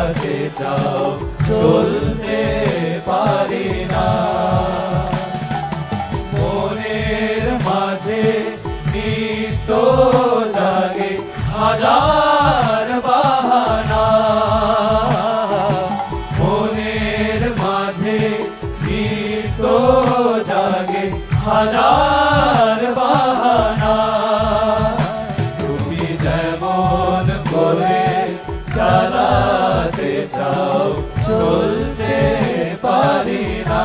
চালাতে চাও চলতে পারি না। মনের মাঝে নিত্য জাগে হাজার বাহানা, মনের মাঝে নিত্য জাগে হাজার বাহানা। তুমি যেমন করে চালাতে চাও চলতে পারি না।